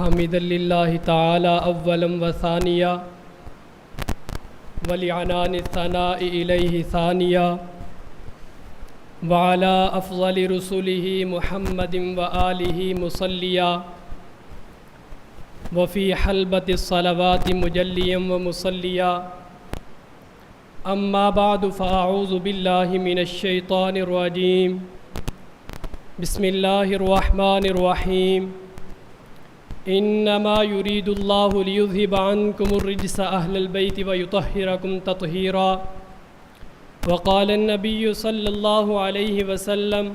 حامدا للہ تعالی اولا و ثانیا ولعنان الثناء الیہ ثانیا وعلی افضل رسلہ محمد وآلہ مصلیا وفی حلبۃ الصلوات مجلیا ومصلیا اما بعد فاعوذ باللہ من الشیطان الرجیم بسم اللہ الرحمن الرحیم انما یرید اللہ لیذہب عنکم الرجس اہل البیت ویطہرکم تطہیرا وقال النبی صلی اللہ علیہ وسلم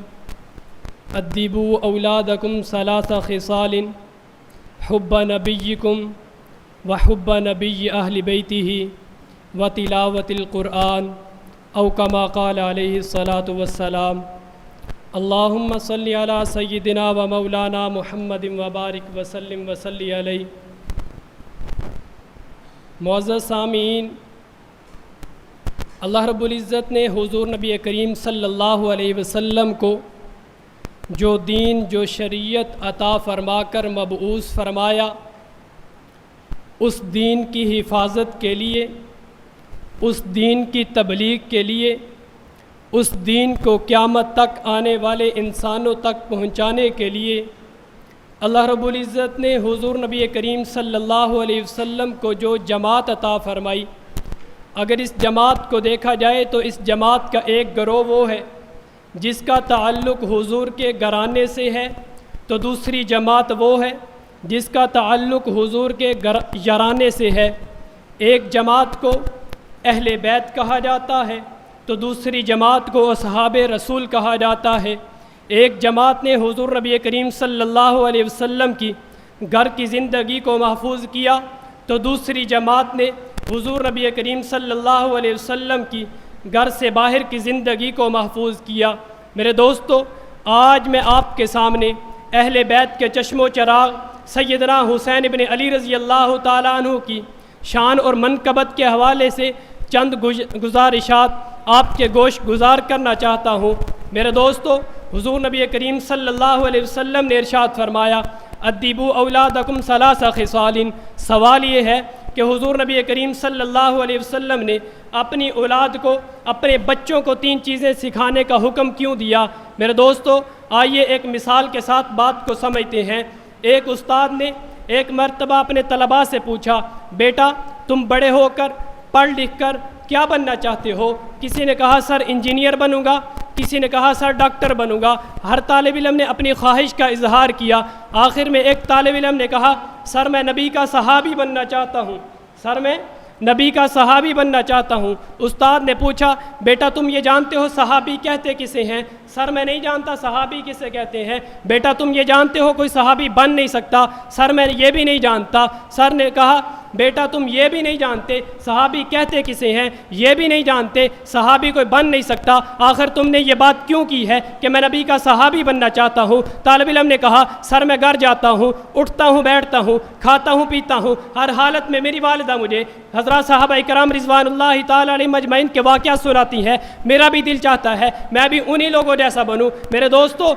ادبوا اولادکم ثلاث خصال حب نبیکم وحب نبی اہل بیتہ وتلاوت القرآن او کما قال علیہ الصلاۃ والسلام اللہم صلی علی سیدنا و مولانا محمد وبارک وسلم وصلی علیہ۔ معزز سامعین، اللہ رب العزت نے حضور نبی کریم صلی اللہ علیہ وسلم کو جو دین جو شریعت عطا فرما کر مبعوث فرمایا، اس دین کی حفاظت کے لیے، اس دین کی تبلیغ کے لیے، اس دین کو قیامت تک آنے والے انسانوں تک پہنچانے کے لیے اللہ رب العزت نے حضور نبی کریم صلی اللہ علیہ وسلم کو جو جماعت عطا فرمائی، اگر اس جماعت کو دیکھا جائے تو اس جماعت کا ایک گروہ وہ ہے جس کا تعلق حضور کے گھرانے سے ہے، تو دوسری جماعت وہ ہے جس کا تعلق حضور کے یارانے سے ہے۔ ایک جماعت کو اہل بیت کہا جاتا ہے تو دوسری جماعت کو اصحاب رسول کہا جاتا ہے۔ ایک جماعت نے حضور نبی کریم صلی اللہ علیہ وسلم کی گھر کی زندگی کو محفوظ کیا تو دوسری جماعت نے حضور نبی کریم صلی اللہ علیہ وسلم کی گھر سے باہر کی زندگی کو محفوظ کیا۔ میرے دوستو، آج میں آپ کے سامنے اہل بیت کے چشم و چراغ سیدنا حسین ابن علی رضی اللہ تعالیٰ عنہ کی شان اور منقبت کے حوالے سے چند گزارشات آپ کے گوش گزار کرنا چاہتا ہوں۔ میرے دوستو، حضور نبی کریم صلی اللہ علیہ وسلم نے ارشاد فرمایا ادبوا اولادکم ثلاث خصال۔ سوال یہ ہے کہ حضور نبی کریم صلی اللہ علیہ وسلم نے اپنی اولاد کو، اپنے بچوں کو 3 چیزیں سکھانے کا حکم کیوں دیا؟ میرے دوستو، آئیے ایک مثال کے ساتھ بات کو سمجھتے ہیں۔ ایک استاد نے ایک مرتبہ اپنے طلباء سے پوچھا، بیٹا تم بڑے ہو کر پڑھ لکھ کر کیا بننا چاہتے ہو؟ کسی نے کہا سر انجینئر بنوں گا، کسی نے کہا سر ڈاکٹر بنوں گا۔ ہر طالب علم نے اپنی خواہش کا اظہار کیا۔ آخر میں ایک طالب علم نے کہا سر میں نبی کا صحابی بننا چاہتا ہوں، سر میں نبی کا صحابی بننا چاہتا ہوں۔ استاد نے پوچھا بیٹا تم یہ جانتے ہو صحابی کہتے کسے ہیں؟ سر میں نہیں جانتا صحابی کسے کہتے ہیں۔ بیٹا تم یہ جانتے ہو کوئی صحابی بن نہیں سکتا؟ سر میں یہ بھی نہیں جانتا۔ سر نے کہا بیٹا تم یہ بھی نہیں جانتے صحابی کہتے کسے ہیں؟ یہ بھی نہیں جانتے، صحابی کوئی بن نہیں سکتا۔ آخر تم نے یہ بات کیوں کی ہے کہ میں نبی کا صحابی بننا چاہتا ہوں؟ طالب علم نے کہا سر میں گھر جاتا ہوں، اٹھتا ہوں، بیٹھتا ہوں، کھاتا ہوں، پیتا ہوں، ہر حالت میں میری والدہ مجھے حضرات صحابہ کرام رضوان اللہ تعالی علیہم اجمعین کے واقعات سناتی ہے۔ میرا بھی دل چاہتا ہے میں بھی انہی لوگوں جیسا بنوں۔ میرے دوستو،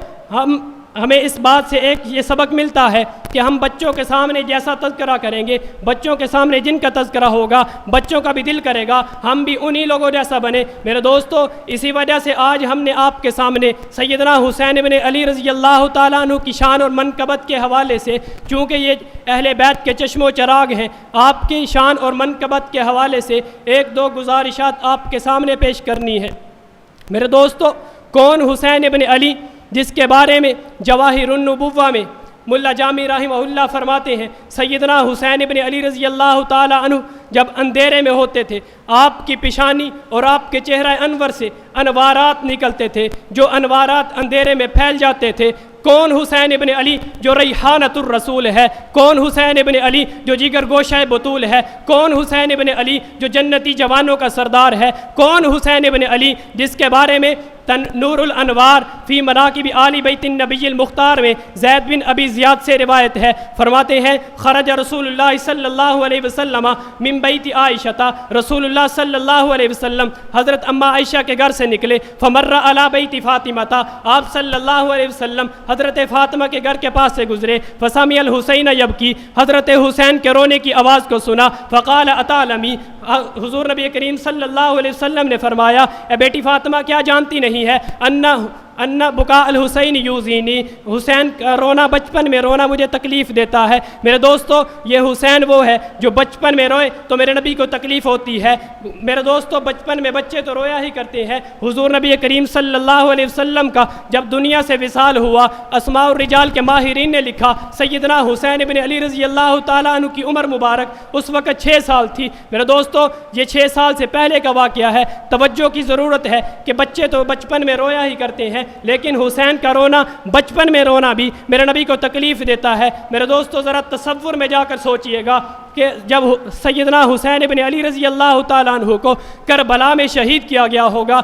ہمیں اس بات سے ایک یہ سبق ملتا ہے کہ ہم بچوں کے سامنے جیسا تذکرہ کریں گے، بچوں کے سامنے جن کا تذکرہ ہوگا بچوں کا بھی دل کرے گا ہم بھی انہی لوگوں جیسا بنے۔ میرے دوستو، اسی وجہ سے آج ہم نے آپ کے سامنے سیدنا حسین ابن علی رضی اللہ تعالیٰ عنہ کی شان اور منقبت کے حوالے سے، چونکہ یہ اہل بیت کے چشم و چراغ ہیں، آپ کی شان اور منقبت کے حوالے سے 1-2 گزارشات آپ کے سامنے پیش کرنی ہے۔ میرے دوستو، کون حسین ابن علی جس کے بارے میں جواہر النبوہ میں ملا جامی رحمہ اللہ فرماتے ہیں سیدنا حسین ابن علی رضی اللہ تعالی عنہ جب اندھیرے میں ہوتے تھے آپ کی پیشانی اور آپ کے چہرہ انور سے انوارات نکلتے تھے، جو انوارات اندھیرے میں پھیل جاتے تھے۔ کون حسین ابن علی جو ریحانۃ الرسول ہے؟ کون حسین ابن علی جو جگر گوشہ بطول ہے؟ کون حسین ابن علی جو جنتی جوانوں کا سردار ہے؟ کون حسین ابن علی جس کے بارے میں نور الانوار فی مناقب آل بیت النبی المختار میں زید بن ابی زیاد سے روایت ہے، فرماتے ہیں خرج رسول اللہ صلی اللہ علیہ وسلم من بیت عائشہ، رسول اللہ صلی اللہ علیہ وسلم حضرت اماں عائشہ کے گھر سے نکلے، فمر علی بیت فاطمہ، آپ صلی اللہ علیہ وسلم حضرت فاطمہ کے گھر کے پاس سے گزرے، فسمع الحسین یبکی، حضرت حسین کے رونے کی آواز کو سنا، فقال اتعلمی، حضور نبی کریم صلی اللہ علیہ وسلم نے فرمایا اے بیٹی فاطمہ کیا جانتی نہیں ہے ان بکاء الحسین یوزینی، حسین کا رونا، بچپن میں رونا مجھے تکلیف دیتا ہے۔ میرے دوستو یہ حسین وہ ہے جو بچپن میں روئے تو میرے نبی کو تکلیف ہوتی ہے۔ میرے دوستو بچپن میں بچے تو رویا ہی کرتے ہیں۔ حضور نبی کریم صلی اللہ علیہ وسلم کا جب دنیا سے وصال ہوا، اسماء الرجال کے ماہرین نے لکھا سیدنا حسین بن علی رضی اللہ تعالیٰ عنہ کی عمر مبارک اس وقت 6 سال تھی۔ میرے دوستو یہ 6 سال سے پہلے کا واقعہ ہے، توجہ کی ضرورت ہے کہ بچے تو بچپن میں رویا ہی کرتے ہیں، لیکن حسین کا رونا، بچپن میں رونا بھی میرے نبی کو تکلیف دیتا ہے۔ میرے دوستو ذرا تصور میں جا کر سوچئے گا کہ جب سیدنا حسین بن علی رضی اللہ تعالیٰ عنہ کو کربلا میں شہید کیا گیا ہوگا،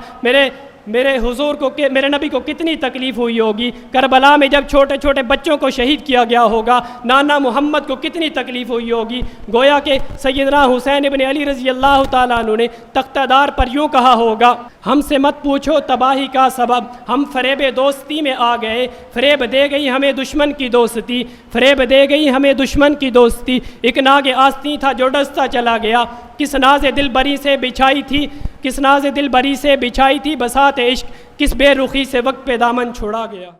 میرے حضور کو، میرے نبی کو کتنی تکلیف ہوئی ہوگی۔ کربلا میں جب چھوٹے چھوٹے بچوں کو شہید کیا گیا ہوگا، نانا محمد کو کتنی تکلیف ہوئی ہوگی۔ گویا کہ سیدنا حسین بن علی رضی اللہ تعالیٰ عنہ نے تختہ دار پر یوں کہا ہوگا، ہم سے مت پوچھو تباہی کا سبب، ہم فریب دوستی میں آ گئے، فریب دے گئی ہمیں دشمن کی دوستی، فریب دے گئی ہمیں دشمن کی دوستی، ایک ناگ آستین تھا جو ڈستا چلا گیا، کس ناز دل بری سے بچھائی تھی، کس ناز دل بری سے بچھائی تھی بساط عشق، کس بے رخی سے وقت پہ دامن چھوڑا گیا۔